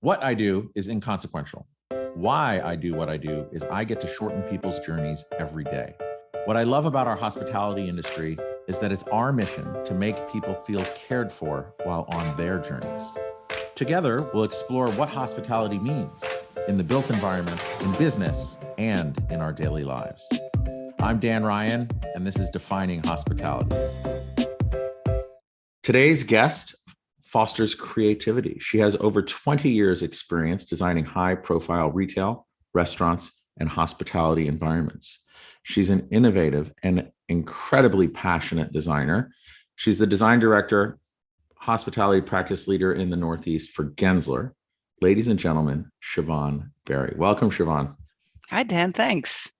What I do is inconsequential. Why I do what I do is I get to shorten people's journeys every day. What I love about our hospitality industry is that it's our mission to make people feel cared for while on their journeys. Together, we'll explore what hospitality means in the built environment, in business, and in our daily lives. I'm Dan Ryan, and this is Defining Hospitality. Today's guest fosters creativity. She has over 20 years experience designing high-profile retail, restaurants, and hospitality environments. She's an innovative and incredibly passionate designer. She's the design director, hospitality practice leader in the Northeast for Gensler. Ladies and gentlemen, Siobhan Berry. Welcome, Siobhan. Hi, Dan. Thanks.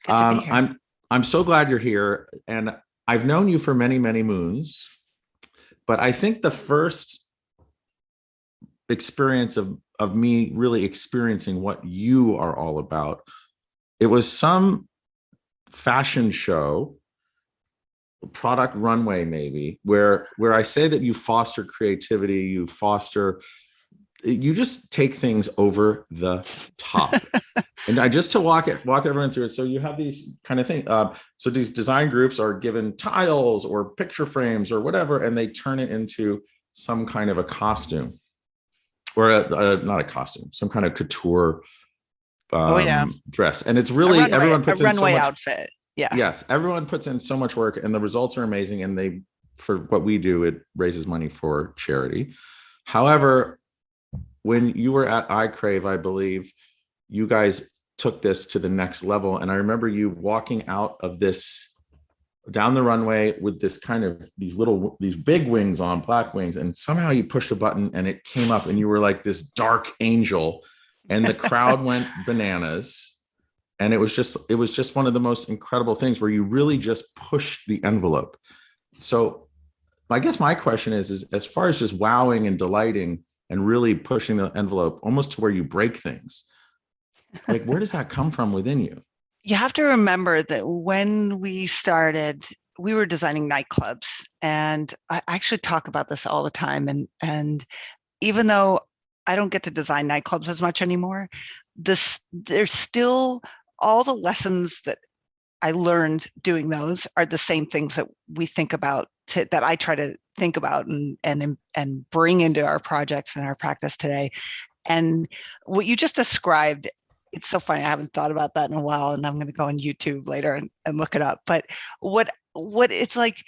Good to be here. I'm so glad you're here, and I've known you for many, many moons. But I think the first experience of me really experiencing what you are all about, it was some fashion show, product runway maybe, where I say that you foster creativity, you just take things over the top. And I just to walk everyone through it. So you have these kind of things. So these design groups are given tiles or picture frames or whatever, and they turn it into some kind of a costume, or not a costume, some kind of couture dress. And it's really everyone puts in so much runway outfit. Yeah. Yes, everyone puts in so much work, and the results are amazing. And for what we do, it raises money for charity. However, when you were at iCrave, I believe you guys took this to the next level. And I remember you walking out of this down the runway with this kind of these big wings on, black wings. And somehow you pushed a button and it came up and you were like this dark angel, and the crowd went bananas. And it was just one of the most incredible things where you really just pushed the envelope. So I guess my question is as far as just wowing and delighting and really pushing the envelope almost to where you break things, like, where does that come from within you? You have to remember that when we started, we were designing nightclubs, and I actually talk about this all the time. And even though I don't get to design nightclubs as much anymore, there's still all the lessons that I learned doing those are the same things that we think about, that I try to think about and bring into our projects and our practice today. And what you just described, it's so funny. I haven't thought about that in a while, and I'm going to go on YouTube later and look it up. But what it's like,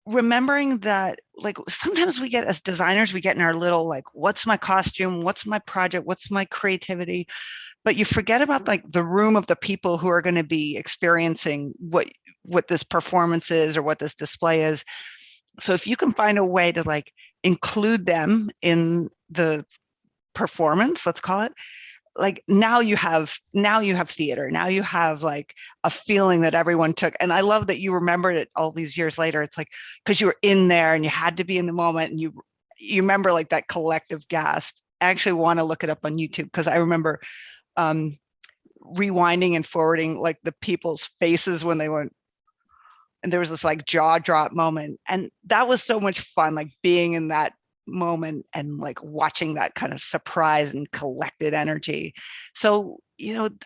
remembering that, like, sometimes we get, as designers, we get in our little, like, what's my costume? What's my project? What's my creativity? But you forget about, like, the room of the people who are going to be experiencing what this performance is or what this display is. So if you can find a way to, like, include them in the performance, let's call it, like, now you have theater. Now you have, like, a feeling that everyone took. And I love that you remembered it all these years later. It's like, because you were in there and you had to be in the moment, and you remember, like, that collective gasp. I actually want to look it up on YouTube, because I remember rewinding and forwarding, like, the people's faces when they went, and there was this, like, jaw drop moment. And that was so much fun, like, being in that moment and, like, watching that kind of surprise and collected energy. So,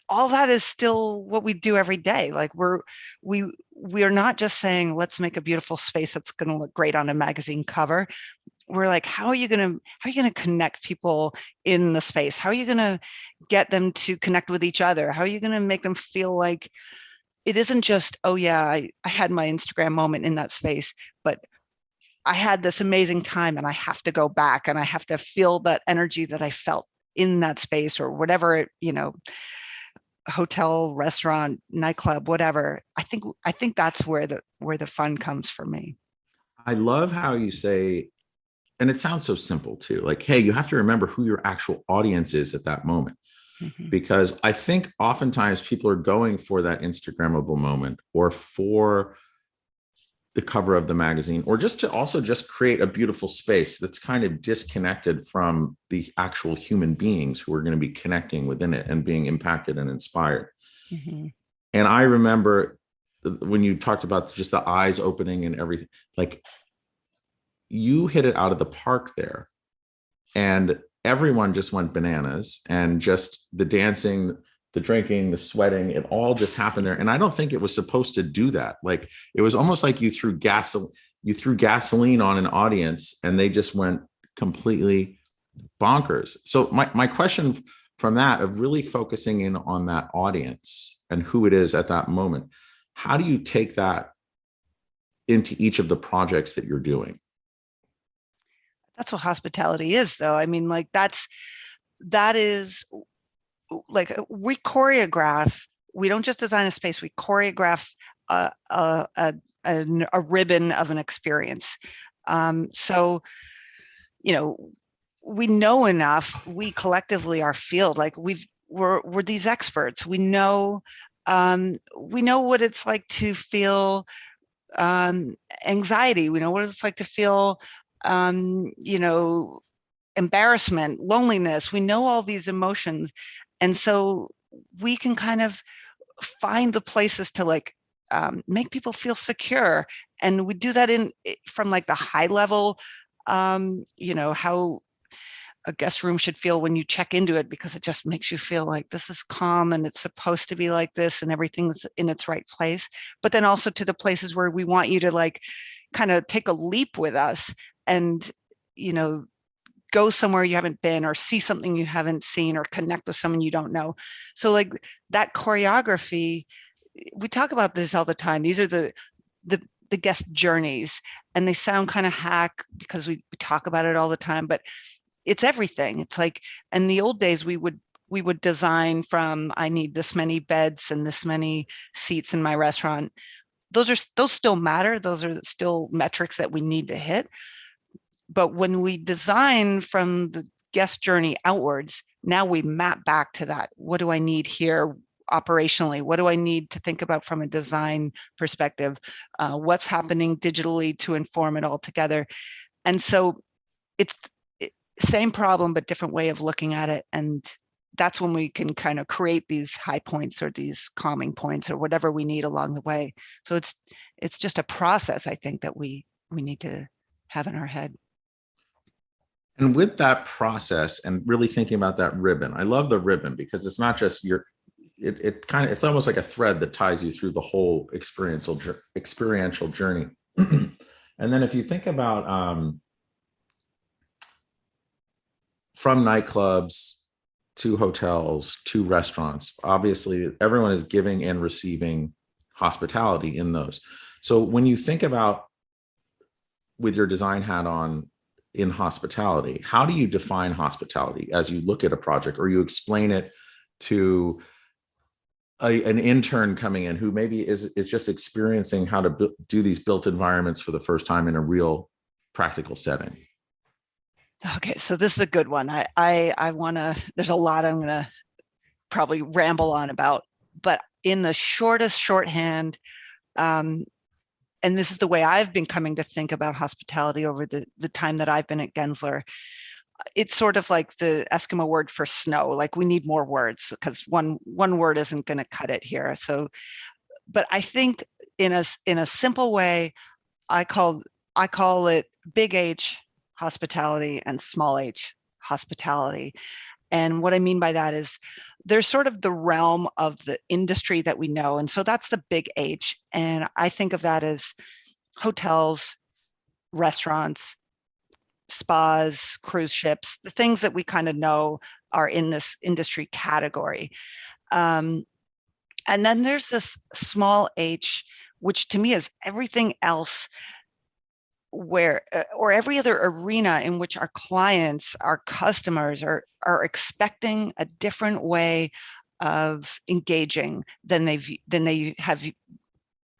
all that is still what we do every day. Like, we are not just saying, let's make a beautiful space that's going to look great on a magazine cover. We're like, how are you going to connect people in the space? How are you going to get them to connect with each other? How are you going to make them feel like it isn't just, oh yeah, I had my Instagram moment in that space, but I had this amazing time, and I have to go back and I have to feel that energy that I felt in that space, or whatever, hotel, restaurant, nightclub, whatever. I think that's where the fun comes for me. I love how you say, and it sounds so simple too, like, hey, you have to remember who your actual audience is at that moment. Mm-hmm. Because I think oftentimes people are going for that Instagrammable moment, or for the cover of the magazine, or just to also just create a beautiful space that's kind of disconnected from the actual human beings who are going to be connecting within it and being impacted and inspired. Mm-hmm. And I remember when you talked about just the eyes opening and everything, like, you hit it out of the park there. And everyone just went bananas, and just the dancing, the drinking, the sweating, it all just happened there. And I don't think it was supposed to do that. Like, it was almost like you threw gasoline on an audience and they just went completely bonkers. So my question from that, of really focusing in on that audience and who it is at that moment, how do you take that into each of the projects that you're doing? That's what hospitality is, though. I mean, like that is like we choreograph. We don't just design a space. We choreograph a ribbon of an experience. So, you know, we know enough. We collectively, our field, like we're these experts. We know what it's like to feel anxiety. We know what it's like to feel, you know, embarrassment, loneliness. We know all these emotions. And so we can kind of find the places to like make people feel secure. And we do that from like the high level, you know, how a guest room should feel when you check into it, because it just makes you feel like this is calm and it's supposed to be like this and everything's in its right place. But then also to the places where we want you to like kind of take a leap with us and, you know, go somewhere you haven't been, or see something you haven't seen, or connect with someone you don't know. So like that choreography, we talk about this all the time. These are the guest journeys, and they sound kind of hack because we talk about it all the time, but it's everything. It's like, in the old days, we would design from, I need this many beds and this many seats in my restaurant. Those still matter. Those are still metrics that we need to hit. But when we design from the guest journey outwards, now we map back to that. What do I need here operationally? What do I need to think about from a design perspective? What's happening digitally to inform it all together? And so it's same problem, but different way of looking at it. And that's when we can kind of create these high points or these calming points or whatever we need along the way. So it's just a process, I think, that we need to have in our head. And with that process and really thinking about that ribbon, I love the ribbon because it's not just it's almost like a thread that ties you through the whole experiential journey. And then if you think about from nightclubs to hotels to restaurants, obviously everyone is giving and receiving hospitality in those. So when you think about, with your design hat on, in hospitality, how do you define hospitality as you look at a project, or you explain it to an intern coming in who maybe is just experiencing how to do these built environments for the first time in a real practical setting? Okay, so this is a good one. I want to, there's a lot I'm going to probably ramble on about, but in the shortest shorthand, and this is the way I've been coming to think about hospitality over the time that I've been at Gensler. It's sort of like the Eskimo word for snow. Like, we need more words because one word isn't going to cut it here. So, but I think in a simple way, I call it big H hospitality and small h hospitality. And what I mean by that is there's sort of the realm of the industry that we know. And so that's the big H. And I think of that as hotels, restaurants, spas, cruise ships, the things that we kind of know are in this industry category. And then there's this small h, which to me is everything else where, or every other arena in which our clients, our customers are expecting a different way of engaging than they have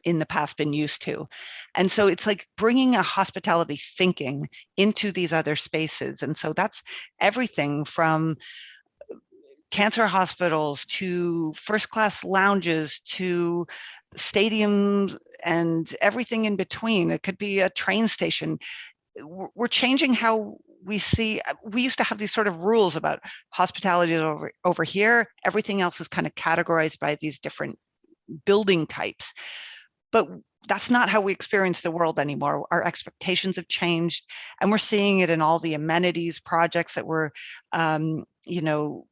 in the past been used to. And so it's like bringing a hospitality thinking into these other spaces. And so that's everything from cancer hospitals to first class lounges to stadiums and everything in between. It could be a train station. We're changing how we see. We used to have these sort of rules about hospitality over here. Everything else is kind of categorized by these different building types. But that's not how we experience the world anymore. Our expectations have changed, and we're seeing it in all the amenities projects that we're,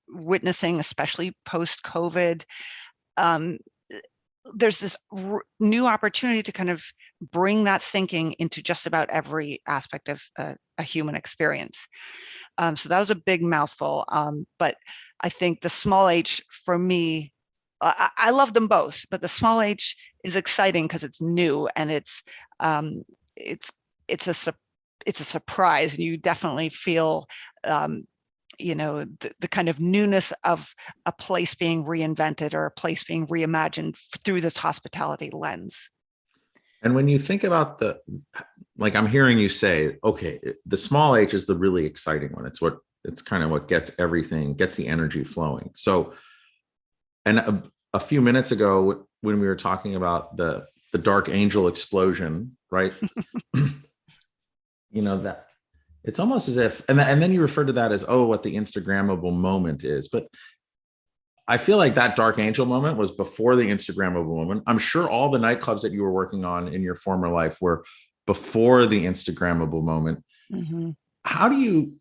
witnessing, especially post-COVID. There's this new opportunity to kind of bring that thinking into just about every aspect of a human experience. So that was a big mouthful, but I think the small H for me, I love them both, but the small H is exciting because it's new and it's it's a surprise, and you definitely feel the kind of newness of a place being reinvented or a place being reimagined through this hospitality lens. And when you think about like I'm hearing you say, okay, the small H is the really exciting one. It's kind of what gets the energy flowing. So, and a few minutes ago when we were talking about the dark angel explosion, right? That it's almost as if, and then you refer to that as, oh, what the Instagrammable moment is. But I feel like that dark angel moment was before the Instagrammable moment. I'm sure all the nightclubs that you were working on in your former life were before the Instagrammable moment. Mm-hmm. How do you,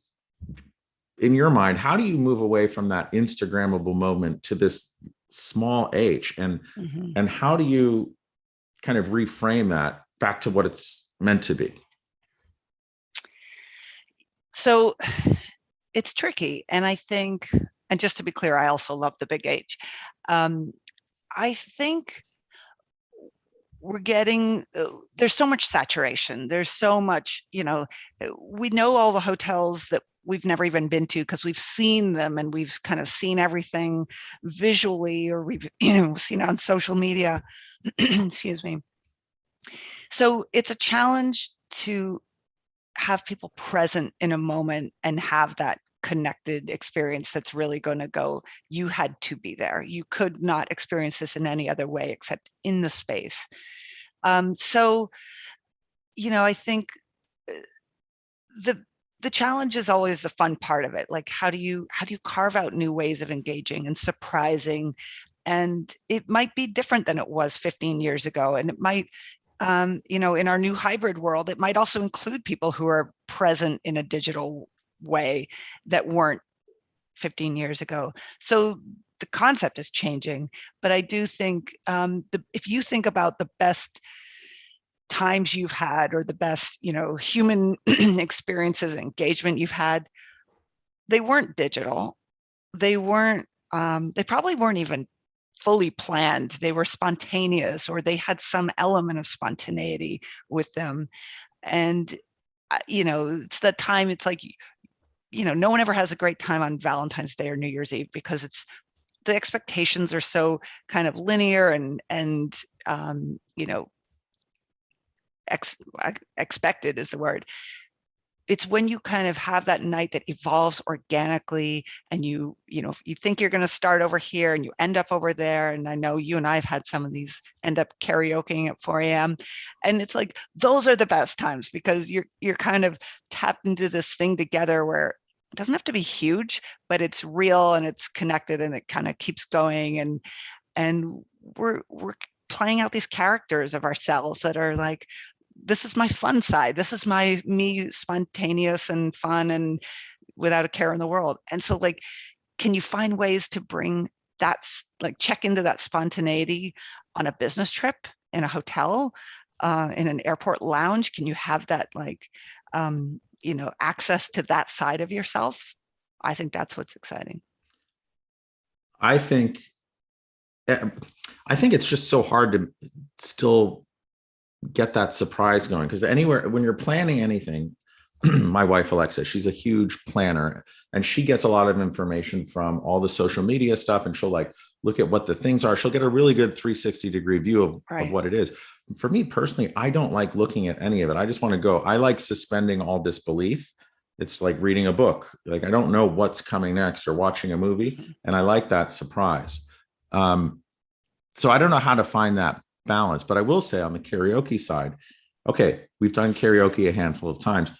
in your mind, how do you move away from that Instagrammable moment to this small H? And how do you kind of reframe that back to what it's meant to be? So it's tricky. And I think, and just to be clear, I also love the big H. I think we're getting, there's so much saturation. There's so much, we know all the hotels that we've never even been to because we've seen them and we've kind of seen everything visually, or we've seen it on social media. Excuse me. So it's a challenge to have people present in a moment and have that connected experience that's really going to go, you had to be there. You could not experience this in any other way except in the space. So, I think the challenge is always the fun part of it. Like, how do you carve out new ways of engaging and surprising? And it might be different than it was 15 years ago. And it might, in our new hybrid world, it might also include people who are present in a digital way that weren't 15 years ago. So the concept is changing, but I do think if you think about the best times you've had, or the best, human experiences and engagement you've had, they weren't digital. They weren't, they probably weren't even fully planned. They were spontaneous, or they had some element of spontaneity with them. And, it's that time, it's like, no one ever has a great time on Valentine's Day or New Year's Eve because the expectations are so kind of linear and expected is the word. It's when you kind of have that night that evolves organically, and you think you're going to start over here and you end up over there. And I know you and I have had some of these end up karaokeing at 4 a.m. And it's like, those are the best times because you're kind of tapped into this thing together where it doesn't have to be huge, but it's real and it's connected and it kind of keeps going. And we're playing out these characters of ourselves that are like, this is my fun side. This is me spontaneous and fun and without a care in the world. And so, like, can you find ways to bring that, like, check into that spontaneity on a business trip, in a hotel, in an airport lounge? Can you have that, like, access to that side of yourself? I think that's what's exciting. I think it's just so hard to still get that surprise going, because anywhere when you're planning anything, my wife Alexa, she's a huge planner, and she gets a lot of information from all the social media stuff, and she'll like look at what the things are. She'll get a really good 360-degree view of what it is. For me personally, I don't like looking at any of it. I just want to go. I like suspending all disbelief. It's like reading a book. Like, I don't know what's coming next, or watching a movie, and I like that surprise. So I don't know how to find that balance, but I will say on the karaoke side, okay, we've done karaoke a handful of times.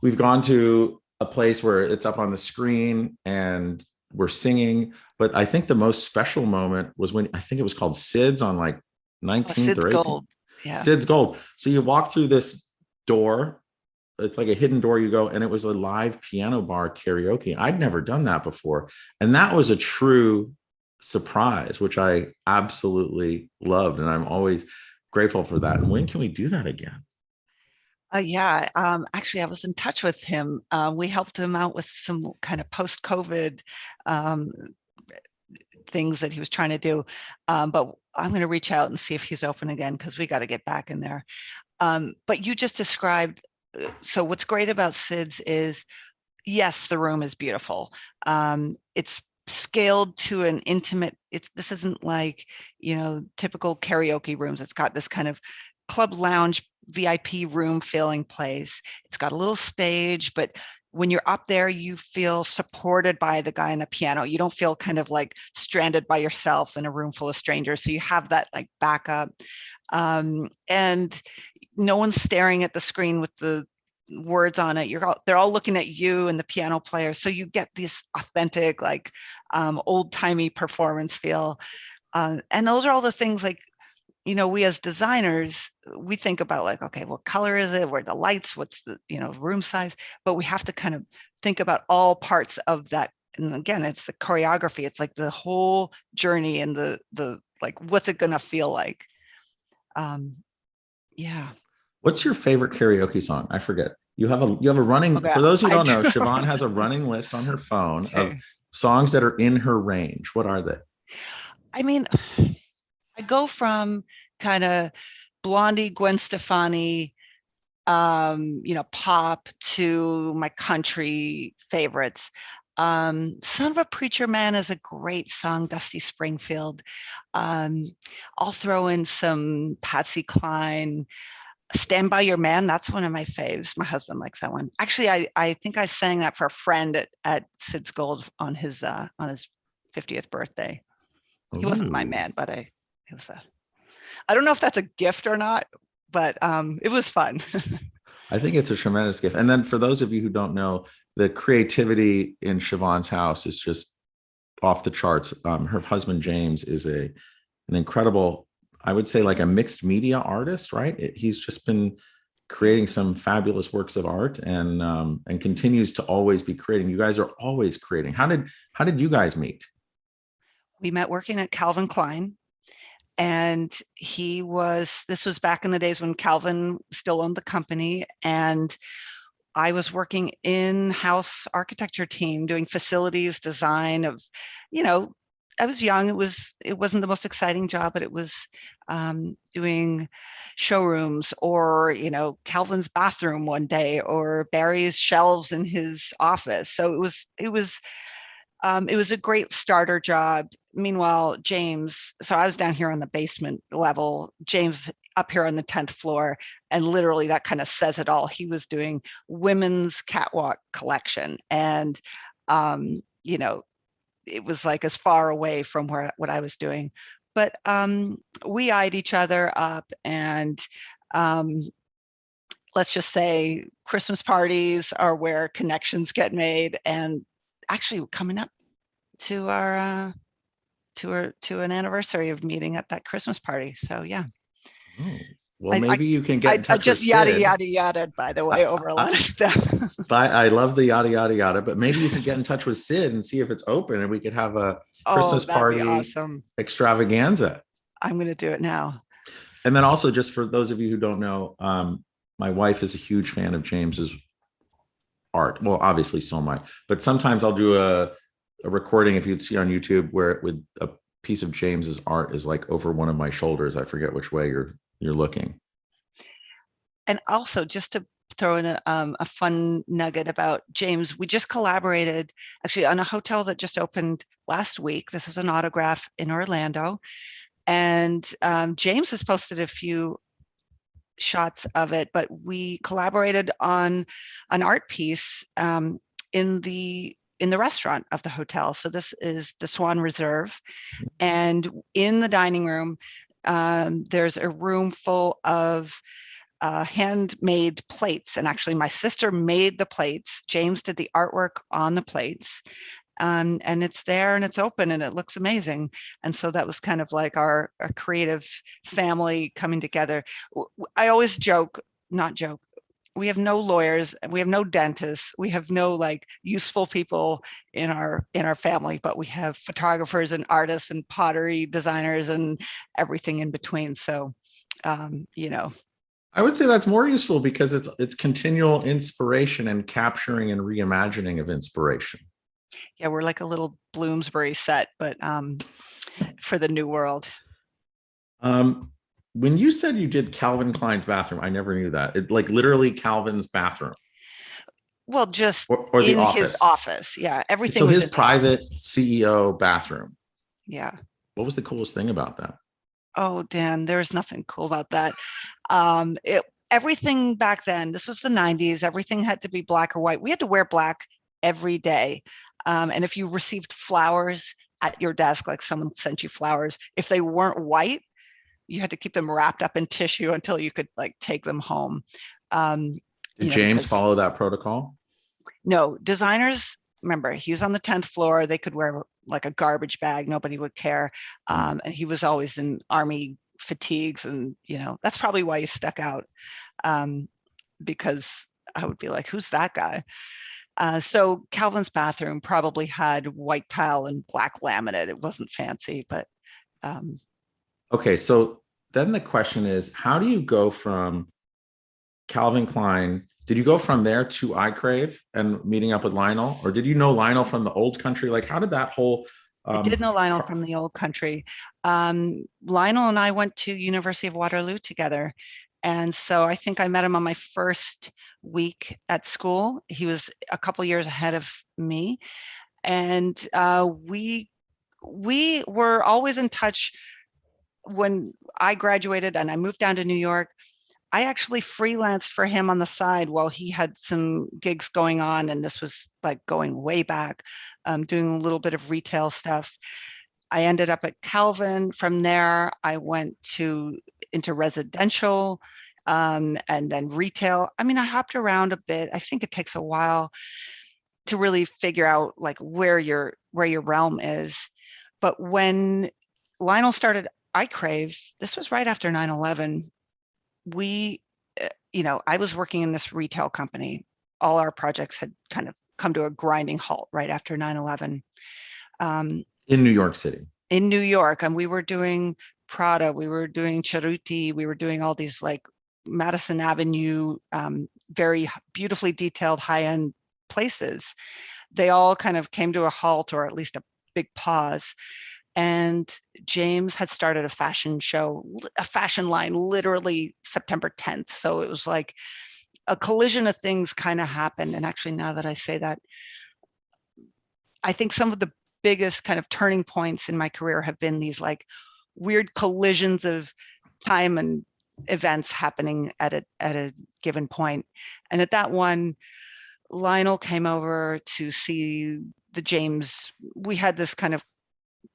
We've gone to a place where it's up on the screen and we're singing, but I think the most special moment was when, I think it was called Sid's on like 19th or 18th. Gold. Yeah. Sid's Gold. So you walk through this door. It's like a hidden door you go, and it was a live piano bar karaoke. I'd never done that before. And that was a true surprise, which I absolutely loved. And I'm always grateful for that. And when can we do that again? Yeah, actually, I was in touch with him. We helped him out with some kind of post-COVID um, things that he was trying to do. But I'm going to reach out and see if he's open again because we got to get back in there. But you just described, so what's great about Sid's is, yes, the room is beautiful. It's scaled to an intimate, this isn't like, typical karaoke rooms. It's got this kind of club lounge VIP room feeling place. It's got a little stage, but when you're up there, you feel supported by the guy on the piano. You don't feel kind of like stranded by yourself in a room full of strangers. So you have that like backup. And no one's staring at the screen with the words on it. They're all looking at you and the piano player. So you get this authentic, like old timey performance feel. And those are all the things like, we as designers, we think about like, okay, what color is it? Where are the lights? What's the, room size? But we have to kind of think about all parts of that. And again, it's the choreography. It's like the whole journey and the like, what's it going to feel like? Yeah. What's your favorite karaoke song? I forget. You have a running, Okay. for those who I don't know, do. Siobhan has a running list on her phone of Okay. songs that are in her range. What are they? I mean, I go from kind of Blondie, Gwen Stefani, pop to my country favorites. Son of a Preacher Man is a great song, Dusty Springfield. Um, I'll throw in some Patsy Cline. Stand by Your Man, that's one of my faves. My husband likes that one. Actually, I think I sang that for a friend at Sid's Gold on his 50th birthday. He wasn't my Ooh. man, but it was I don't know if that's a gift or not, but it was fun. I think it's a tremendous gift. And then for those of you who don't know, the creativity in Siobhan's house is just off the charts. Her husband James is an incredible, I would say, like a mixed media artist, right? He's just been creating some fabulous works of art, and continues to always be creating. You guys are always creating. How did you guys meet? We met working at Calvin Klein, and this was back in the days when Calvin still owned the company, and I was working in-house architecture team doing facilities design of, you know, I was young. It wasn't the most exciting job, but it was doing showrooms or, Calvin's bathroom one day or Barry's shelves in his office. So it was a great starter job. Meanwhile, James, so I was down here on the basement level, James up here on the 10th floor, and literally that kind of says it all. He was doing women's catwalk collection. And, it was like as far away from what I was doing. But we eyed each other up, and um, let's just say Christmas parties are where connections get made. And actually coming up to our to an anniversary of meeting at that Christmas party. So yeah, Oh, well, I I maybe you can get in I touch with just yada Sid. yada yada. By the way, I, over a I, lot of stuff. I love the yada yada yada, but maybe you can get in touch with Sid and see if it's open, and we could have a Oh, Christmas that'd be party awesome. extravaganza. I'm going to do it now. And then also, just for those of you who don't know, my wife is a huge fan of James's art. Well, obviously, so am I. But sometimes I'll do a recording, if you'd see on YouTube, where with a piece of James's art is like over one of my shoulders. I forget which way you're looking. And also, just to throw in a fun nugget about James, we just collaborated actually on a hotel that just opened last week. This is an autograph in Orlando. And James has posted a few shots of it, but we collaborated on an art piece in the restaurant of the hotel. So this is the Swan Reserve, and in the dining room, there's a room full of handmade plates. And actually, my sister made the plates. James did the artwork on the plates. And it's there and it's open and it looks amazing. And so that was kind of like our creative family coming together. I always joke, not joke. We have no lawyers, we have no dentists, we have no like useful people in our family, but we have photographers and artists and pottery designers and everything in between. So, you know, I would say that's more useful because it's continual inspiration and capturing and reimagining of inspiration. yeah, we're like a little Bloomsbury set, but for the new world. Um, when you said you did Calvin Klein's bathroom, I never knew that. It like literally Calvin's bathroom Well, just or the in his office. office. Yeah, everything So was his in the private office. CEO bathroom. Yeah. What was the coolest thing about that? Oh, Dan, there's nothing cool about that. It everything back then, this was the 90s, everything had to be black or white. We had to wear black every day. And if you received flowers at your desk, like someone sent you flowers, if they weren't white, you had to keep them wrapped up in tissue until you could like take them home. Um, Did James because follow that protocol? no, designers, remember, he was on the 10th floor. They could wear like a garbage bag. Nobody would care. And he was always in army fatigues. And, that's probably why he stuck out, because I would be like, who's that guy? So Calvin's bathroom probably had white tile and black laminate. It wasn't fancy, but Okay, so then the question is, how do you go from Calvin Klein? Did you go from there to iCrave and meeting up with Lionel, or did you know Lionel from the old country? Like, how did that whole I did know Lionel from the old country. Lionel and I went to University of Waterloo together. And so I think I met him on my first week at school. He was a couple years ahead of me. And we were always in touch. When I graduated and I moved down to New York, I actually freelanced for him on the side while he had some gigs going on. And this was like going way back, doing a little bit of retail stuff. I ended up at Calvin. From there, I went into residential, and then retail. I mean, I hopped around a bit. I think it takes a while to really figure out like where your realm is. But when Lionel started iCrave, this was right after 9/11. We, I was working in this retail company. All our projects had kind of come to a grinding halt right after 9/11. in New York City? In New York, and we were doing Prada, we were doing Cerruti, we were doing all these like Madison Avenue, very beautifully detailed high-end places. They all kind of came to a halt, or at least a big pause. And James had started a fashion show, a fashion line, literally September 10th. So it was like a collision of things kind of happened. And actually, now that I say that, I think some of the biggest kind of turning points in my career have been these like weird collisions of time and events happening at a given point. And at that one, Lionel came over to see the James. We had this kind of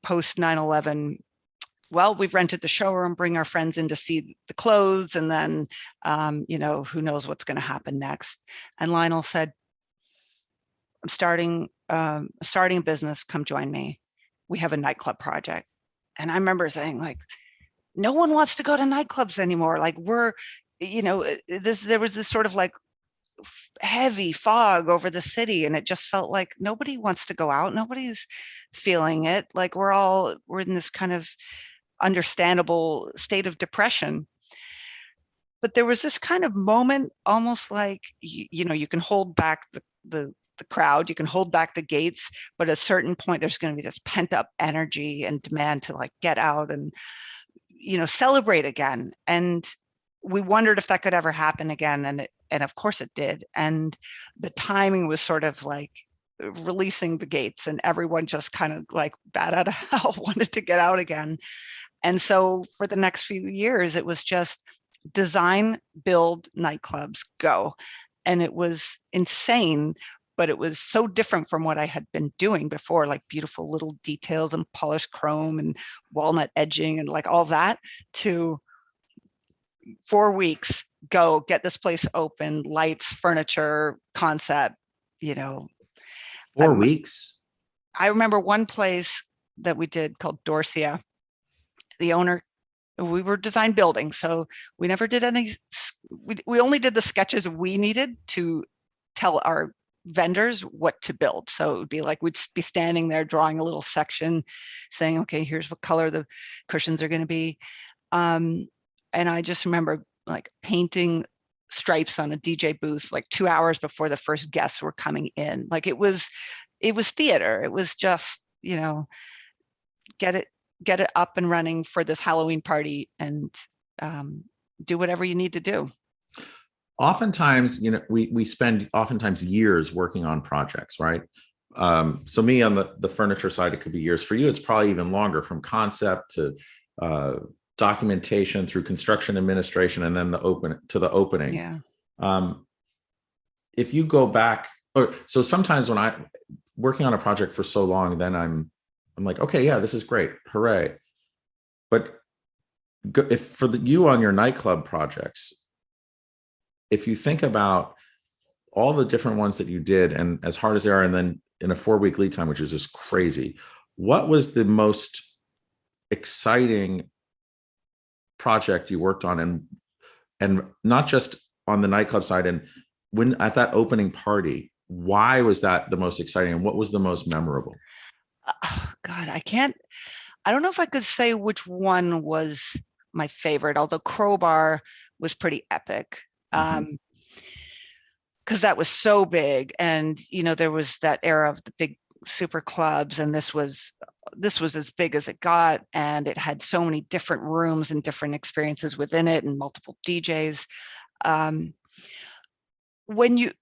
post 9/11, well, we've rented the showroom, bring our friends in to see the clothes, and then who knows what's going to happen next. And Lionel said, I'm starting a business, come join me. We have a nightclub project. And I remember saying, like, no one wants to go to nightclubs anymore. Like, there was this sort of like heavy fog over the city, and it just felt like nobody wants to go out, nobody's feeling it, like we're in this kind of understandable state of depression. But there was this kind of moment, almost like you can hold back the crowd, you can hold back the gates, but at a certain point there's going to be this pent up energy and demand to like get out and celebrate again. And we wondered if that could ever happen again, and of course it did. And the timing was sort of like releasing the gates, and everyone just kind of like bat out of hell wanted to get out again. And so for the next few years, it was just design, build, nightclubs, go. And it was insane, but it was so different from what I had been doing before, like beautiful little details and polished chrome and walnut edging and like all that, to 4 weeks, go get this place open, lights, furniture, concept, 4 weeks? I remember one place that we did called Dorsia. The owner, we were design building, so we never did any, we only did the sketches we needed to tell our vendors what to build. So it would be like, we'd be standing there drawing a little section saying, okay, here's what color the cushions are going to be. And I just remember like painting stripes on a DJ booth like 2 hours before the first guests were coming in. Like it was theater. It was just, get it up and running for this Halloween party, and do whatever you need to do. Oftentimes, we spend oftentimes years working on projects, right? So me on the furniture side, it could be years. For you, it's probably even longer, from concept to documentation through construction administration, and then the opening. Yeah. If you go back, or so sometimes when I'm working on a project for so long, then I'm like, okay, yeah, this is great, hooray. But if for you on your nightclub projects, if you think about all the different ones that you did, and as hard as they are, and then in a 4-week lead time, which is just crazy, what was the most exciting project you worked on, and not just on the nightclub side, and when at that opening party, why was that the most exciting, and what was the most memorable? God, I don't know if I could say which one was my favorite, although Crowbar was pretty epic. Mm-hmm. Because that was so big, and there was that era of the big super clubs, and this was as big as it got, and it had so many different rooms and different experiences within it, and multiple DJs. When your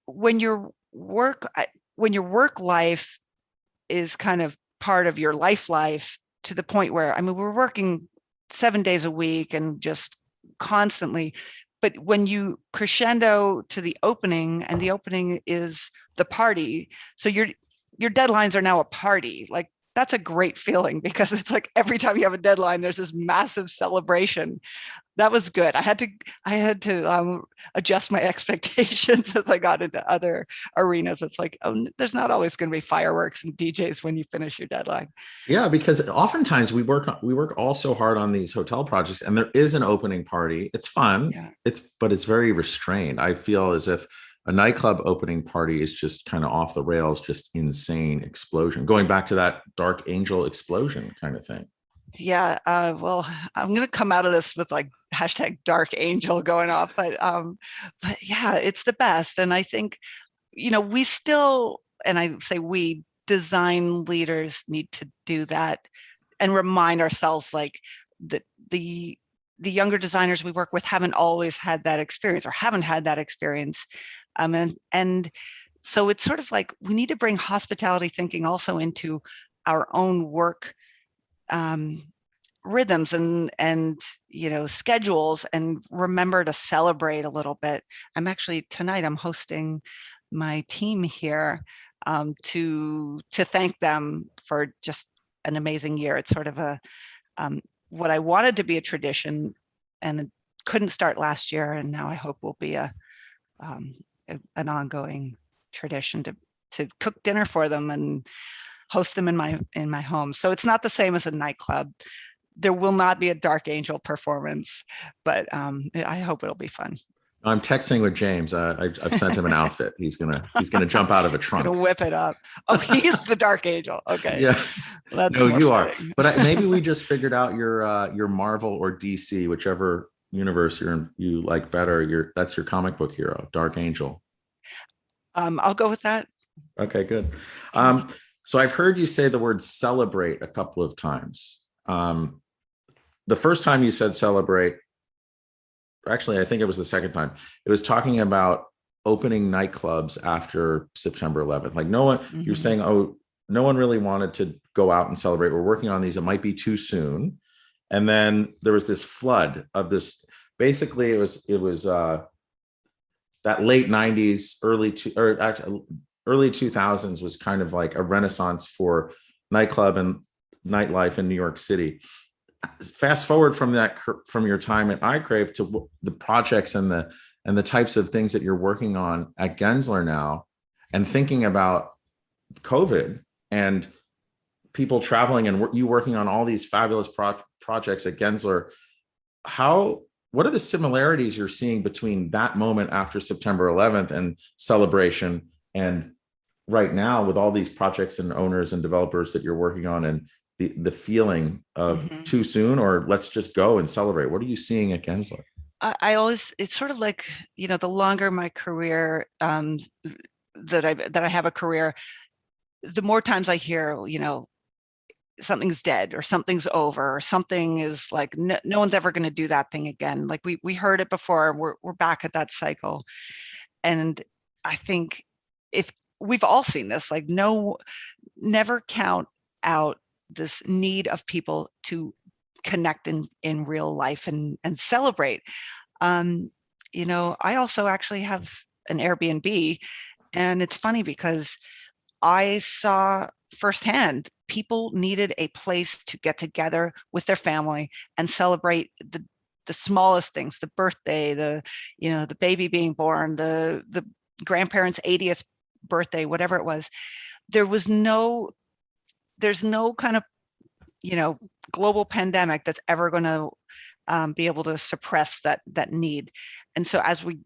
work life is kind of part of your life to the point where, I mean, we're working 7 days a week and just constantly. But when you crescendo to the opening, and the opening is the party, so your deadlines are now a party. Like, that's a great feeling, because it's like every time you have a deadline, there's this massive celebration. That was good. I had to adjust my expectations as I got into other arenas. It's like, oh, there's not always going to be fireworks and DJs when you finish your deadline. Yeah, because oftentimes we work all so hard on these hotel projects, and there is an opening party. It's fun. Yeah. But it's very restrained. I feel as if a nightclub opening party is just kind of off the rails, just insane explosion. Going back to that Dark Angel explosion kind of thing. Yeah. Well, I'm going to come out of this with like hashtag Dark Angel going off, but yeah, it's the best. And I think, we still, and I say we design leaders need to do that and remind ourselves like that the younger designers we work with haven't always had that experience, or haven't had that experience. And so it's sort of like we need to bring hospitality thinking also into our own work rhythms and schedules, and remember to celebrate a little bit. Tonight I'm hosting my team here to thank them for just an amazing year. It's sort of a what I wanted to be a tradition, and it couldn't start last year, and now I hope will be an ongoing tradition to cook dinner for them and host them in my home. So it's not the same as a nightclub. There will not be a Dark Angel performance, but I hope it'll be fun. I'm texting with James. I've sent him an outfit. He's gonna jump out of a trunk. Gonna whip it up. Oh, he's the Dark Angel. Okay. Yeah. That's no, you fitting. are. But maybe we just figured out your Marvel or DC, whichever universe you like better. That's your comic book hero, Dark Angel. I'll go with that. Okay, good. So I've heard you say the word celebrate a couple of times. The first time you said celebrate, actually, I think it was the second time, it was talking about opening nightclubs after September 11th. Like you're saying, oh, no one really wanted to go out and celebrate. We're working on these. It might be too soon. And then there was this flood of this. Basically, it was that late 90s, early 2000s was kind of like a renaissance for nightclub and nightlife in New York City. Fast forward from your time at iCrave to the projects and the types of things that you're working on at Gensler now, and thinking about COVID and people traveling and you working on all these fabulous projects at Gensler, what are the similarities you're seeing between that moment after September 11th and celebration and right now with all these projects and owners and developers that you're working on, and the feeling of too soon or let's just go and celebrate? What are you seeing at Gensler? I always, it's sort of like, the longer my career, that I have a career, the more times I hear, something's dead or something's over or something is like, no one's ever going to do that thing again. Like we heard it before, we're back at that cycle. And I think if we've all seen this, like never count out this need of people to connect in real life and celebrate. I also actually have an Airbnb, and it's funny because I saw firsthand people needed a place to get together with their family and celebrate the smallest things, the birthday, the baby being born, the grandparents' 80th birthday, whatever it was. There's no kind of, global pandemic that's ever going to be able to suppress that need. And so as we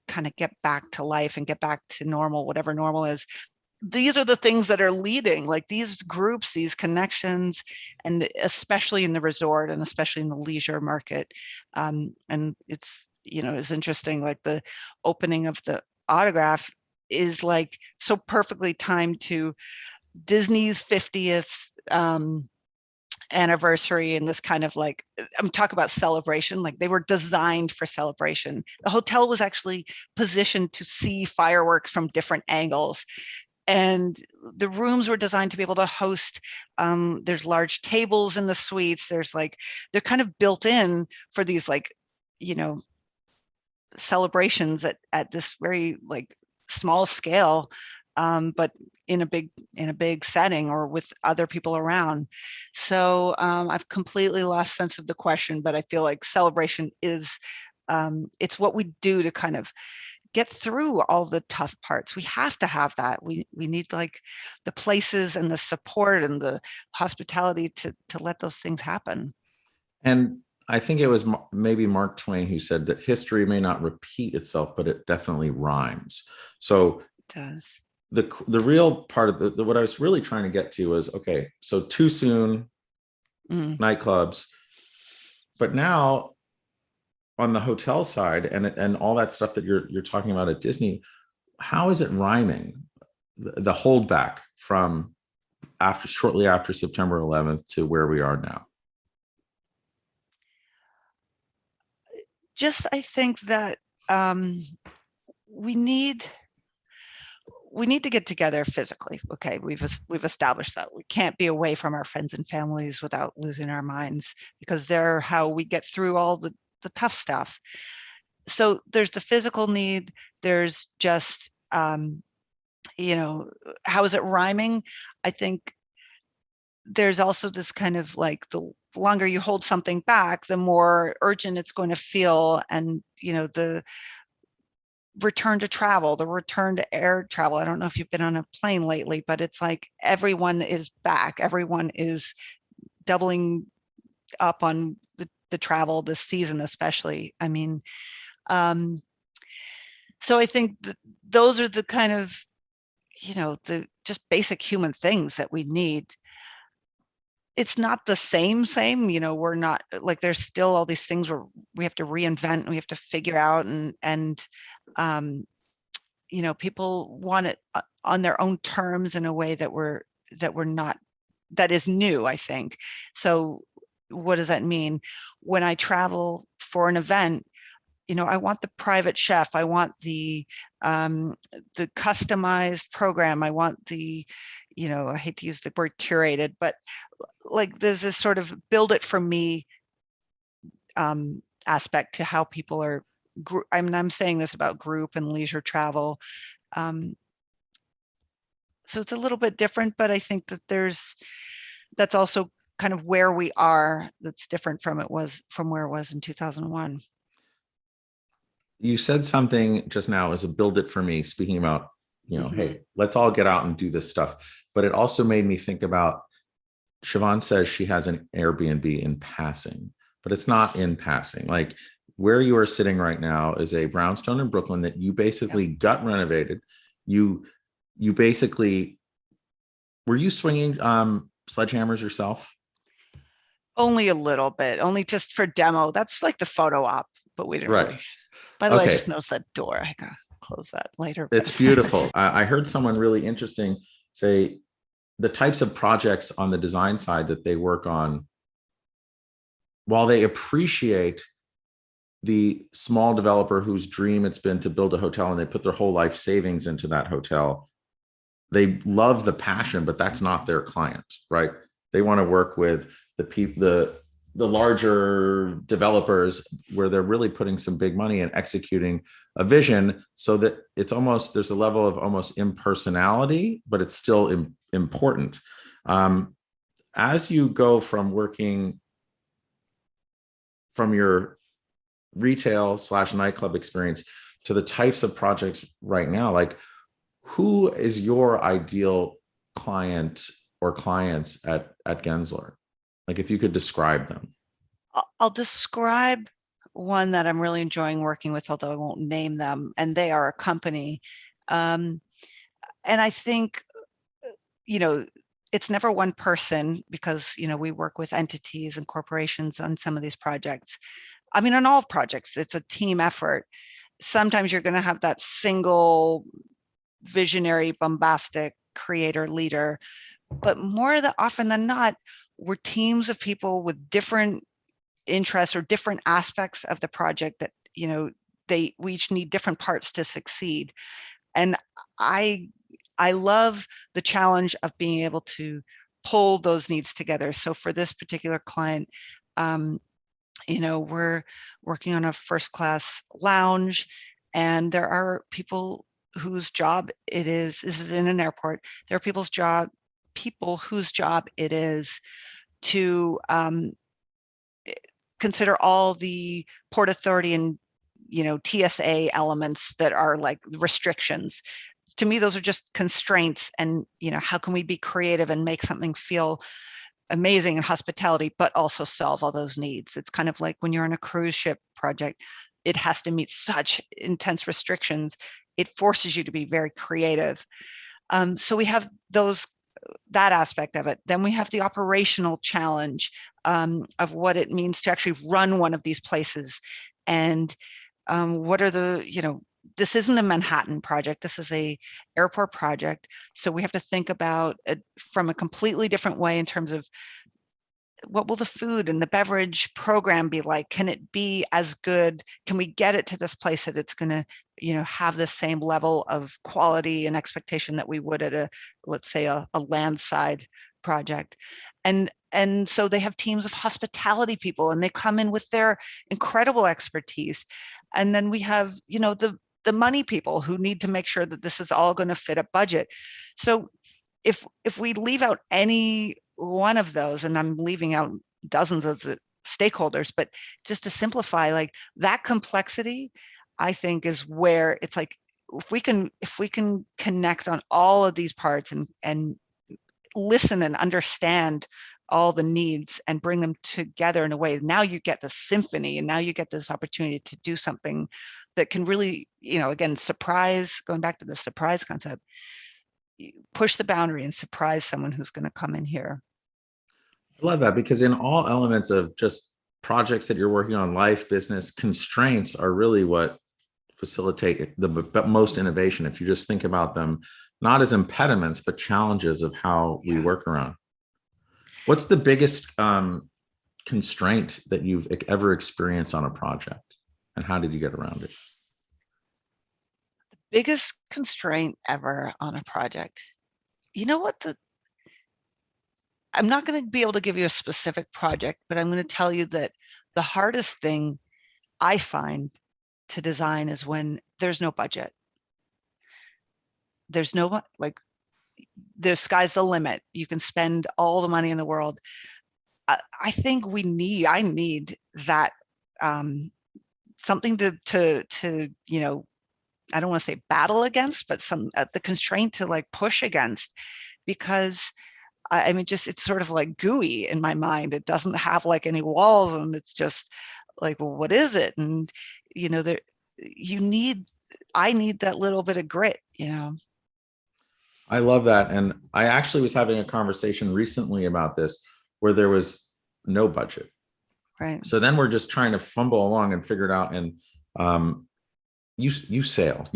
kind of get back to life and get back to normal, whatever normal is, these are the things that are leading, like these groups, these connections, and especially in the resort and especially in the leisure market. And it's interesting, like the opening of the Autograph is like so perfectly timed to Disney's 50th anniversary, and this kind of like, I'm talking about celebration, like they were designed for celebration. The hotel was actually positioned to see fireworks from different angles, and the rooms were designed to be able to host, there's large tables in the suites, they're kind of built in for these like, celebrations at this very like small scale, but in a big setting or with other people around. So I've completely lost sense of the question, but I feel like celebration is, it's what we do to kind of get through all the tough parts. We have to have that. We need like the places and the support and the hospitality to let those things happen. And I think it was maybe Mark Twain who said that history may not repeat itself, but it definitely rhymes. So it does. The real part of what I was really trying to get to was, okay, so too soon, nightclubs, but now on the hotel side and all that stuff that you're talking about at Disney, how is it rhyming? The holdback from shortly after September 11th to where we are now. Just, I think that we need to get together physically. Okay, we've established that we can't be away from our friends and families without losing our minds, because they're how we get through all the tough stuff. So there's the physical need. There's just, how is it rhyming? I think there's also this kind of like, the longer you hold something back, the more urgent it's going to feel. And, the return to travel, the return to air travel. I don't know if you've been on a plane lately, but it's like everyone is back. Everyone is doubling up on the travel this season, especially. I mean, so I think those are the kind of, the just basic human things that we need. It's not the same, we're not like, there's still all these things where we have to reinvent, we have to figure out, and people want it on their own terms in a way that we're not, that is new, I think. So what does that mean? When I travel for an event, I want the private chef, I want the customized program, I want the, I hate to use the word curated, but like there's this sort of build it for me aspect to how people are. I'm saying this about group and leisure travel. So it's a little bit different, but I think that that's also kind of where we are. That's different from where it was in 2001. You said something just now as a build it for me, speaking about, hey, let's all get out and do this stuff. But it also made me think about Siobhan says she has an Airbnb in passing, but it's not in passing. Like where you are sitting right now is a brownstone in Brooklyn that you Yep. basically gut renovated. You basically, were you swinging sledgehammers yourself? Only a little bit, only just for demo. That's like the photo op, but we didn't Right. really. By the way, I just Okay. noticed that door. I gotta close that later, It's but beautiful. I heard someone really interesting say the types of projects on the design side that they work on, while they appreciate the small developer whose dream it's been to build a hotel and they put their whole life savings into that hotel, they love the passion, but that's not their client, right? They want to work with the people, the larger developers where they're really putting some big money and executing a vision so that it's almost, there's a level of almost impersonality, but it's still important. Um, as you go from working from your retail slash nightclub experience to the types of projects right now, like who is your ideal client or clients at Gensler? Like if you could describe them. I'll describe one that I'm really enjoying working with, although I won't name them, and they are a company. Um, and I think, you know, it's never one person because, we work with entities and corporations on some of these projects. I mean, on all projects, it's a team effort. Sometimes you're going to have that single visionary, bombastic creator leader, but more often than not, we're teams of people with different interests or different aspects of the project that, we each need different parts to succeed. And I I love the challenge of being able to pull those needs together. So for this particular client, um, we're working on a first class lounge, and there are people whose job it is, this is in an airport, there are people whose job it is to consider all the Port Authority and TSA elements that are like restrictions. To me, those are just constraints, and how can we be creative and make something feel amazing in hospitality, but also solve all those needs. It's kind of like when you're on a cruise ship project, it has to meet such intense restrictions. It forces you to be very creative. So we have that aspect of it. Then we have the operational challenge of what it means to actually run one of these places. And what are this isn't a Manhattan project. This is a airport project. So we have to think about it from a completely different way in terms of what will the food and the beverage program be like? Can it be as good? Can we get it to this place that it's going to, have the same level of quality and expectation that we would at let's say a landside project? And so they have teams of hospitality people, and they come in with their incredible expertise. And then we have, the money people who need to make sure that this is all going to fit a budget. So if we leave out any one of those, and I'm leaving out dozens of the stakeholders, but just to simplify, like that complexity, I think is where it's like, if we can connect on all of these parts and listen and understand all the needs and bring them together in a way, now you get the symphony, and now you get this opportunity to do something that can really, again, surprise, going back to the surprise concept, push the boundary and surprise someone who's going to come in here. I love that because in all elements of just projects that you're working on, life, business, constraints are really what facilitate the most innovation. If you just think about them, not as impediments, but challenges of how we Yeah. work around. What's the biggest constraint that you've ever experienced on a project, and how did you get around it? Biggest constraint ever on a project. You know what? I'm not going to be able to give you a specific project, but I'm going to tell you that the hardest thing I find to design is when there's no budget. There's no, like, the sky's the limit. You can spend all the money in the world. I think I need that, something to I don't want to say battle against, but the constraint to like push against, because I mean, just it's sort of like gooey in my mind. It doesn't have like any walls, and it's just like, well, what is it? And there you need I need that little bit of grit, I love that. And I actually was having a conversation recently about this where there was no budget. right? So then we're just trying to fumble along and figure it out. And um, you've sailed.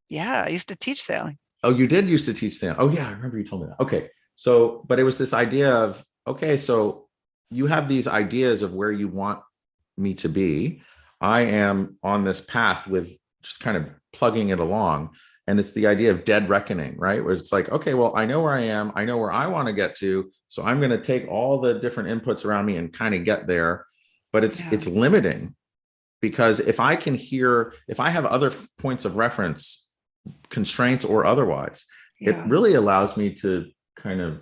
Yeah, I used to teach sailing. Oh, you did used to teach sailing. Oh yeah, I remember you told me that. Okay. So, but it was this idea of, okay, so you have these ideas of where you want me to be. I am on this path with just kind of plugging it along. And it's the idea of dead reckoning, right? Where it's like, okay, well, I know where I am. I know where I want to get to. So I'm going to take all the different inputs around me and kind of get there. But it's limiting, because if I have other points of reference, constraints or otherwise, it really allows me to kind of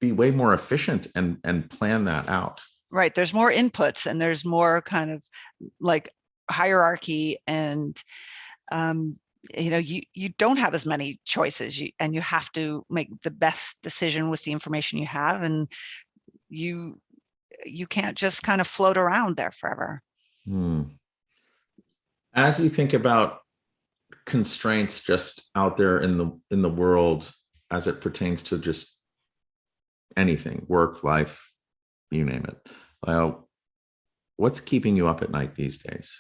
be way more efficient and plan that out. Right. There's more inputs and there's more kind of like hierarchy, and you don't have as many choices, and you have to make the best decision with the information you have, and you can't just kind of float around there forever. As you think about constraints just out there in the world, as it pertains to just anything, work, life, you name it, what's keeping you up at night these days?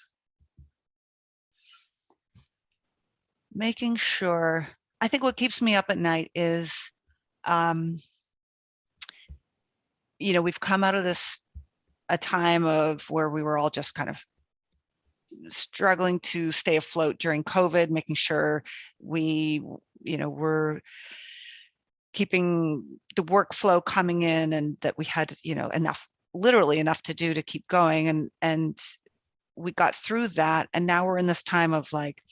Making sure, I think what keeps me up at night is, we've come out of a time of where we were all just kind of struggling to stay afloat during COVID, making sure we, were keeping the workflow coming in, and that we had, literally enough to do to keep going. And we got through that. And now we're in this time of like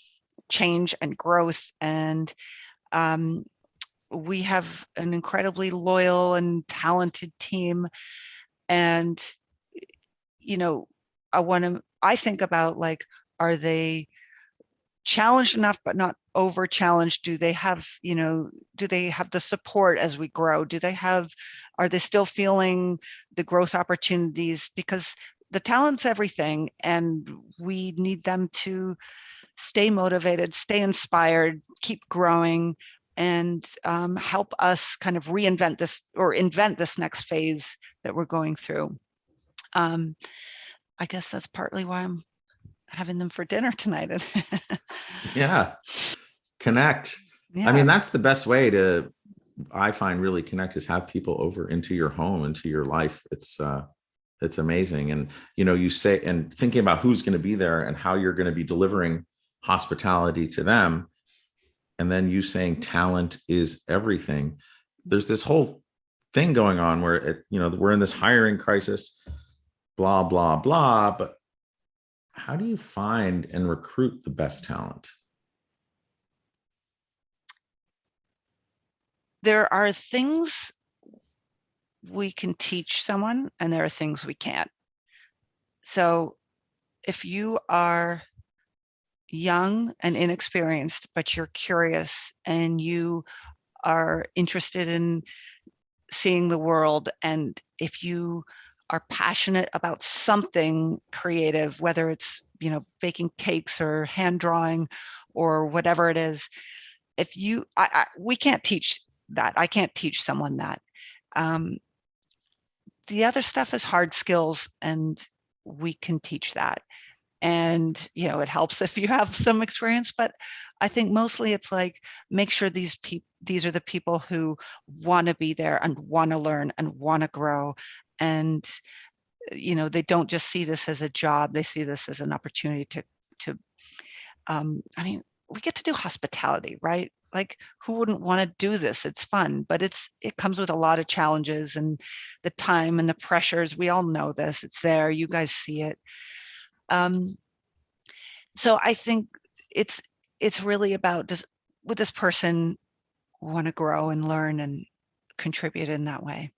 change and growth. And we have an incredibly loyal and talented team. And, I think about like, are they challenged enough but not over challenged? Do they have the support as we grow? Are they still feeling the growth opportunities? Because the talent's everything, and we need them to stay motivated, stay inspired, keep growing, and help us kind of reinvent this or invent this next phase that we're going through. I guess that's partly why I'm having them for dinner tonight. Yeah. Connect. Yeah. I mean, that's the best way to, I find, really connect, is have people over into your home, into your life. It's amazing. And, you say, and thinking about who's going to be there and how you're going to be delivering hospitality to them. And then you saying talent is everything. There's this whole thing going on where we're in this hiring crisis, blah, blah, blah. But how do you find and recruit the best talent? There are things we can teach someone, and there are things we can't. So if you are young and inexperienced, but you're curious and you are interested in seeing the world, and if you are passionate about something creative, whether it's, baking cakes or hand drawing or whatever it is, we can't teach that. I can't teach someone that. The other stuff is hard skills, and we can teach that. And, it helps if you have some experience, but I think mostly it's like, make sure these are the people who want to be there and want to learn and want to grow. And, they don't just see this as a job. They see this as an opportunity we get to do hospitality, right? Like, who wouldn't want to do this? It's fun, but it comes with a lot of challenges, and the time and the pressures. We all know this. It's there. You guys see it. So I think it's really about, would this person want to grow and learn and contribute in that way?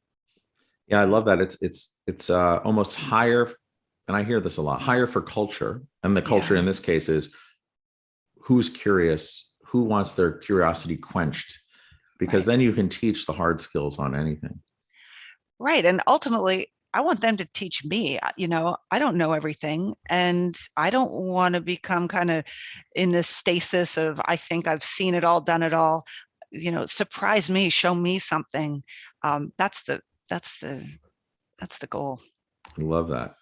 Yeah, I love that. It's almost higher, and I hear this a lot, higher for culture. And the culture in this case is who's curious, who wants their curiosity quenched. because right, then you can teach the hard skills on anything. right. And ultimately, I want them to teach me. I don't know everything, and I don't want to become kind of in this stasis of I think I've seen it all, done it all. Surprise me, show me something. That's the goal. I love that.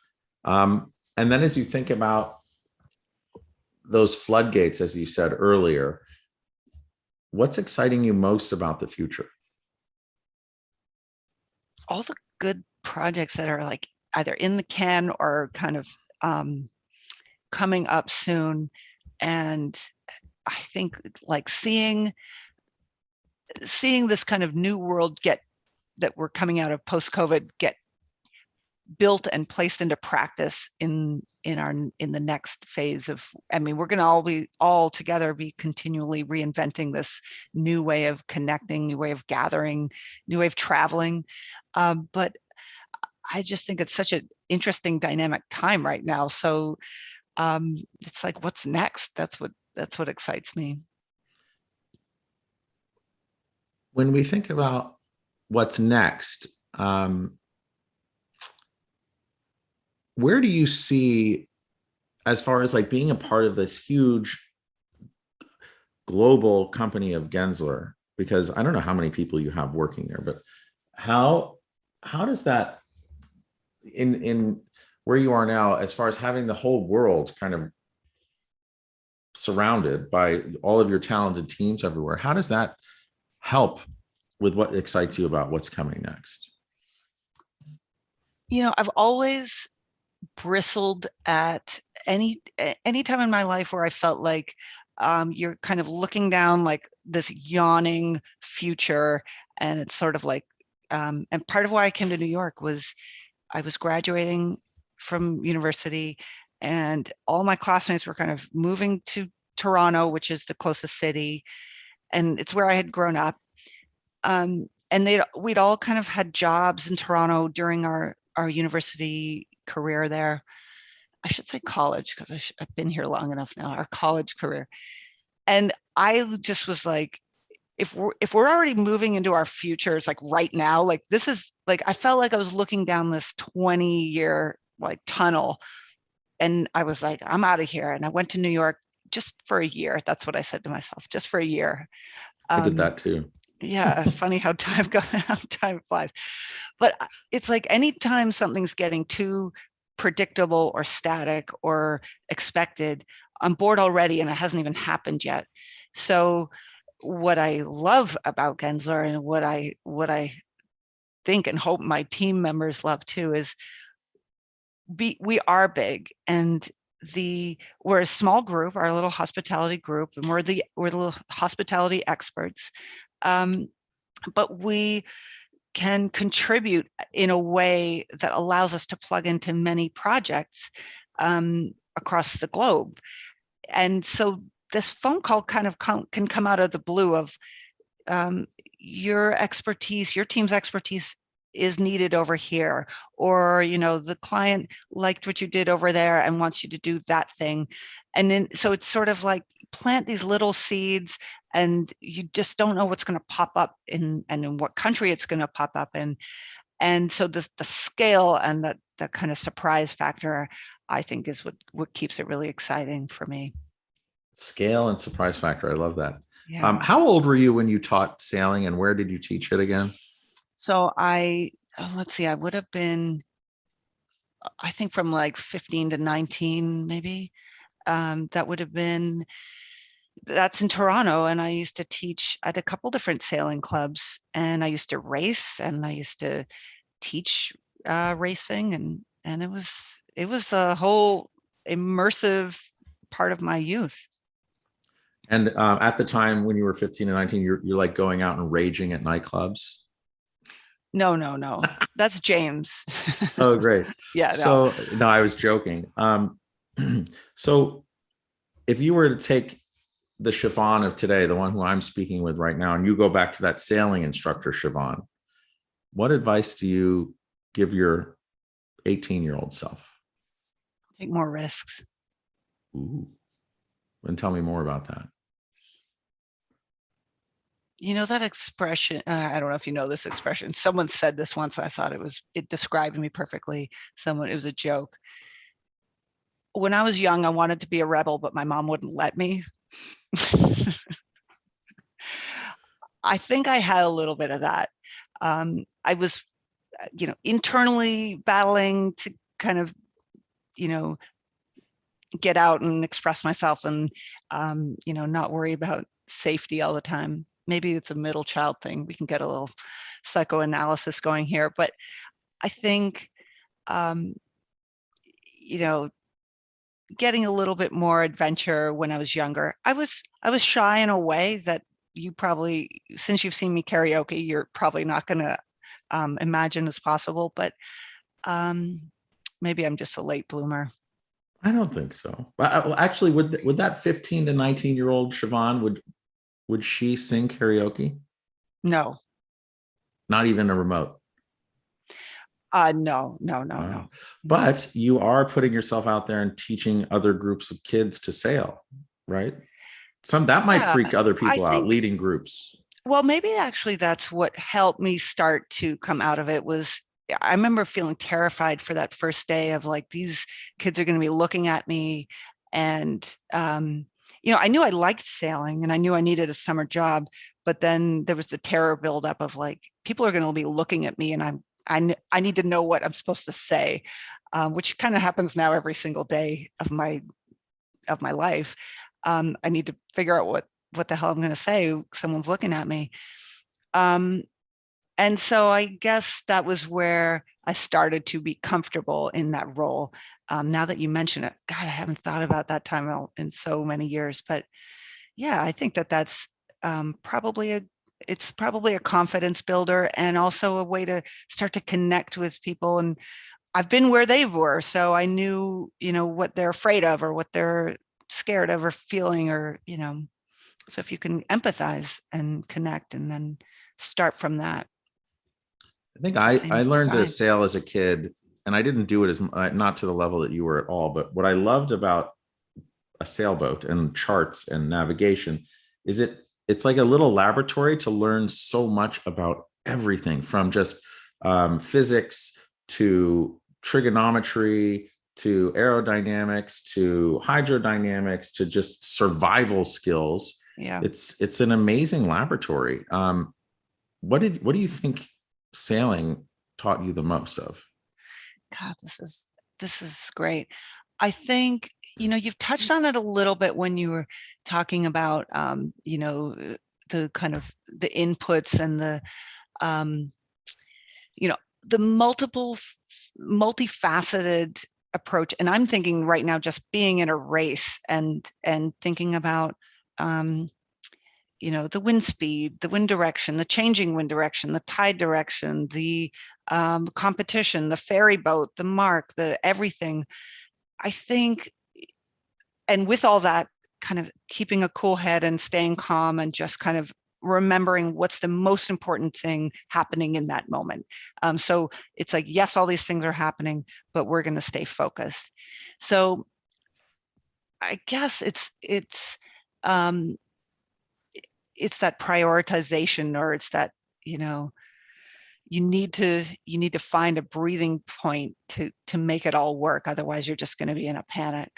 And then as you think about those floodgates, as you said earlier, what's exciting you most about the future? All the good projects that are like either in the can or kind of coming up soon. And I think like seeing this kind of new world get that we're coming out of post COVID get built and placed into practice in the next phase of, I mean, we're going to all together be continually reinventing this new way of connecting, new way of gathering, new way of traveling. But I just think it's such an interesting dynamic time right now. So it's like, what's next? That's what excites me. When we think about what's next, where do you see, as far as like being a part of this huge global company of Gensler? Because I don't know how many people you have working there, but how does that in where you are now, as far as having the whole world kind of surrounded by all of your talented teams everywhere, how does that help with what excites you about what's coming next? I've always bristled at any time in my life where I felt like you're kind of looking down like this yawning future, and it's sort of like, and part of why I came to New York was I was graduating from university, and all my classmates were kind of moving to Toronto, which is the closest city, and it's where I had grown up. And we'd all kind of had jobs in Toronto during our university career there. I should say college because I've been here long enough now. Our college career, and I just was like, if we're already moving into our futures, like right now, like this is like I felt like I was looking down this 20-year like tunnel, and I was like, I'm out of here. And I went to New York just for a year. That's what I said to myself, just for a year. I did Um, that too. yeah, funny how how time flies. But it's like anytime something's getting too predictable or static or expected, I'm bored already and it hasn't even happened yet. So what I love about Gensler and what I think and hope my team members love too is we are big, and we're a small group, our little hospitality group, and we're the little hospitality experts. Um, but we can contribute in a way that allows us to plug into many projects across the globe. And so this phone call kind of can come out of the blue of um, your expertise, your team's expertise is needed over here, or the client liked what you did over there and wants you to do that thing. And then so it's sort of like plant these little seeds, and you just don't know what's going to pop up and in what country it's going to pop up in. And so the scale and the kind of surprise factor, I think, is what keeps it really exciting for me. Scale and surprise factor. I love that. Yeah. How old were you when you taught sailing, and where did you teach it again? So let's see, I would have been, I think, from like 15 to 19, maybe. That would have been, that's in Toronto. And I used to teach at a couple different sailing clubs, and I used to race, and I used to teach racing, and it was a whole immersive part of my youth. And at the time when you were 15 and 19, you're like going out and raging at nightclubs. No, no, no. That's James. Oh, great. Yeah, no. So no, I was joking. So if you were to take the Siobhan of today, the one who I'm speaking with right now, and you go back to that sailing instructor, Siobhan, what advice do you give your 18-year-old self? Take more risks. Ooh, and tell me more about that. You know that expression, I don't know if you know this expression. Someone said this once, I thought it described me perfectly. It was a joke. When I was young, I wanted to be a rebel, but my mom wouldn't let me. I think I had a little bit of that. I was, internally battling to kind of, you know, get out and express myself and, not worry about safety all the time. Maybe it's a middle child thing. We can get a little psychoanalysis going here, but I think, um, you know, getting a little bit more adventure when I was younger. I was shy in a way that you probably, since you've seen me karaoke, you're probably not going to imagine as possible. But um, maybe I'm just a late bloomer. I don't think so. Well, actually, would that 15 to 19-year-old Siobhan, would she sing karaoke? No, Not even a remote. no, no, no, no. Wow. But you are putting yourself out there and teaching other groups of kids to sail, right? Some that might Yeah, freak other I people out, think. leading groups. Well, maybe actually that's what helped me start to come out of it was I remember feeling terrified for that first day of like these kids are going to be looking at me and I knew I liked sailing and I knew I needed a summer job, but then there was the terror buildup of like people are going to be looking at me and I need to know what I'm supposed to say, which kind of happens now every single day of my life. I need to figure out what the hell I'm going to say. Someone's looking at me. Um, and so I guess that was where I started to be comfortable in that role. Now that you mention it, God, I haven't thought about that time in so many years. But yeah, I think that's probably it's probably a confidence builder and also a way to start to connect with people. And I've been where they were, so I knew, what they're afraid of or what they're scared of or feeling or, so if you can empathize and connect and then start from that, I think it's the same I as learned to design. sail as a kid, and I didn't do it as not to the level that you were at all. But what I loved about a sailboat and charts and navigation is it's like a little laboratory to learn so much about everything from just physics to trigonometry to aerodynamics to hydrodynamics to just survival skills. Yeah. It's an amazing laboratory. What do you think sailing taught you the most of? God, this is great. I think, you've touched on it a little bit when you were talking about, the kind of the inputs and um, you know, the multifaceted approach. And I'm thinking right now, just being in a race and thinking about, um, the wind speed, the wind direction, the changing wind direction, the tide direction, the competition, the ferry boat, the mark, the everything. I think, and with all that, kind of keeping a cool head and staying calm and just kind of remembering what's the most important thing happening in that moment. So it's like, yes, all these things are happening, but we're going to stay focused. So I guess um, it's that prioritization, or it's that, you know, you need to find a breathing point to make it all work. Otherwise, you're just going to be in a panic.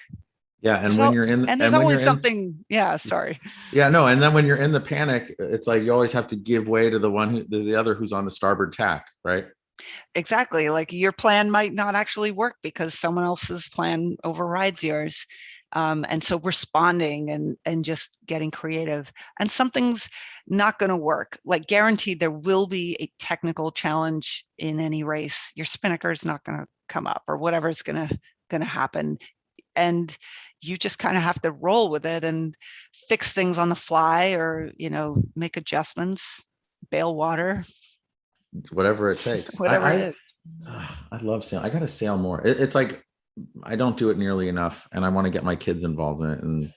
Yeah, There's all and there's and when always you're in something. Yeah, sorry. yeah, no, and then when you're in the panic, it's like you always have to give way to the other who's on the starboard tack, right? Exactly. Like your plan might not actually work because someone else's plan overrides yours. And so responding and just getting creative. And something's not going to work. Like guaranteed, there will be a technical challenge in any race. Your spinnaker is not going to come up, or whatever's going to happen. And you just kind of have to roll with it and fix things on the fly, or make adjustments, bail water, Whatever it takes. whatever it is. I love sailing. I got to sail more. It's like I don't do it nearly enough, and I want to get my kids involved in it. And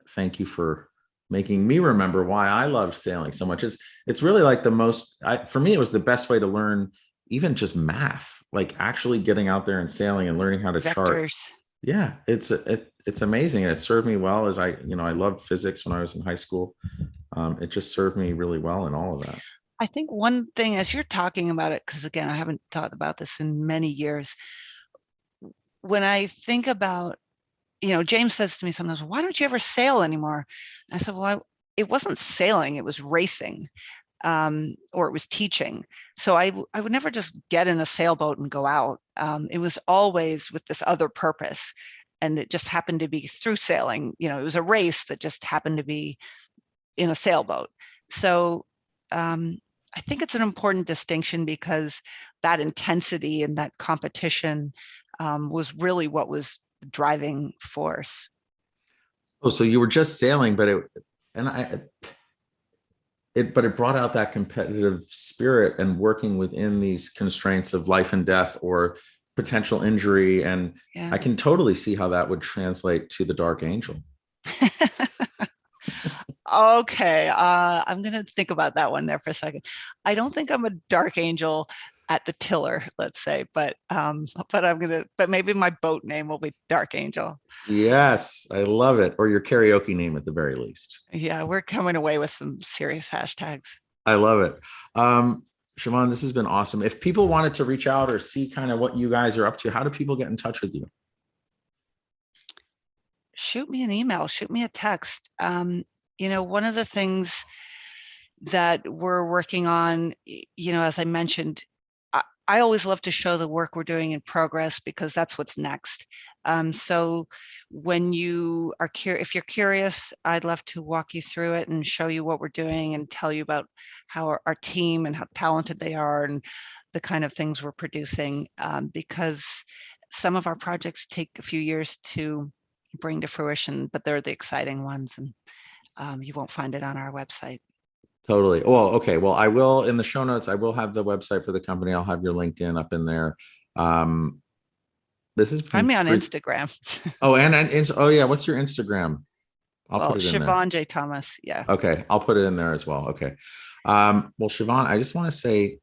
thank you for making me remember why I love sailing so much. It's really like for me, it was the best way to learn even just math, like actually getting out there and sailing and learning how to chart. Vectors. Yeah, it's amazing, and it served me well as I loved physics when I was in high school. It just served me really well in all of that. I think one thing, as you're talking about it, because again, I haven't thought about this in many years. When I think about, James says to me sometimes, "Why don't you ever sail anymore?" I said, "Well, it wasn't sailing; it was racing, or it was teaching. So I would never just get in a sailboat and go out. It was always with this other purpose, and it just happened to be through sailing. It was a race that just happened to be in a sailboat. So I think it's an important distinction because that intensity and that competition was really what was the driving force. Oh, so you were just sailing, but it brought out that competitive spirit and working within these constraints of life and death or potential injury. And Yeah. I can totally see how that would translate to the Dark Angel. Okay, I'm gonna think about that one there for a second. I don't think I'm a dark angel at the tiller, let's say, but but maybe my boat name will be Dark Angel. Yes, I love it. Or your karaoke name at the very least. Yeah, we're coming away with some serious hashtags. I love it. Siobhan, this has been awesome. If people wanted to reach out or see kind of what you guys are up to, how do people get in touch with you? Shoot me an email, shoot me a text. One of the things that we're working on, as I mentioned, I always love to show the work we're doing in progress because that's what's next. So when you are if you're curious, I'd love to walk you through it and show you what we're doing and tell you about how our team and how talented they are and the kind of things we're producing, because some of our projects take a few years to bring to fruition, but they're the exciting ones, and you won't find it on our website. Totally. Well, okay. Well, I will in the show notes, I will have the website for the company. I'll have your LinkedIn up in there. This has Find been me on free. Instagram. Oh, and oh yeah, what's your Instagram? I'll Well, put it in there. Siobhan J. Thomas. Yeah. Okay, I'll put it in there as well. Okay. Well, Siobhan, I just want to say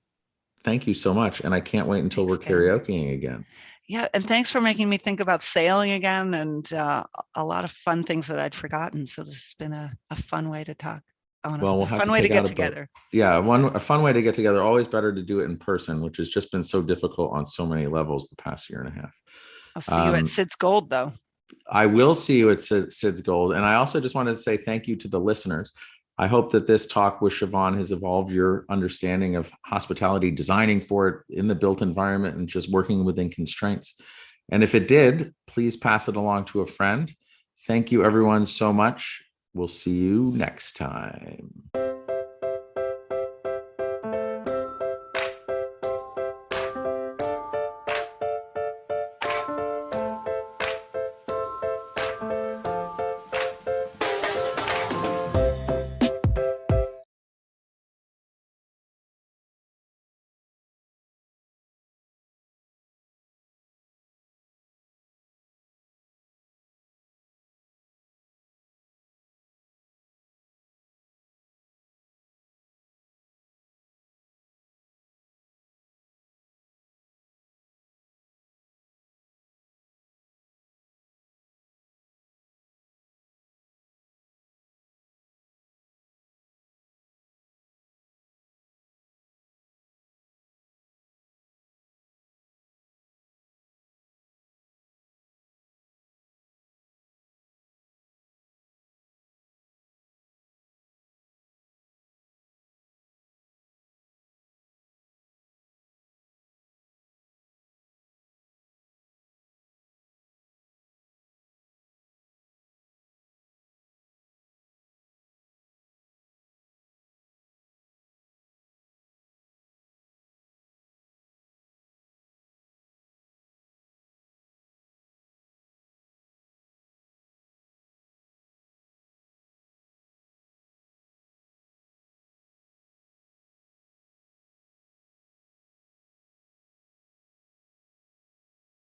thank you so much. And I can't wait until we're Thanks, Dan. karaokeing again. Yeah, and thanks for making me think about sailing again and a lot of fun things that I'd forgotten. So this has been a fun way to talk. Oh, and Well, a we'll have fun to way to take get out a boat. together. Yeah, a fun way to get together. Always better to do it in person, which has just been so difficult on so many levels the past year and a half. I'll see you at Sid's Gold, though. I will see you at Sid's Gold. And I also just wanted to say thank you to the listeners. I hope that this talk with Siobhan has evolved your understanding of hospitality, designing for it in the built environment and just working within constraints. And if it did, please pass it along to a friend. Thank you, everyone, so much. We'll see you next time.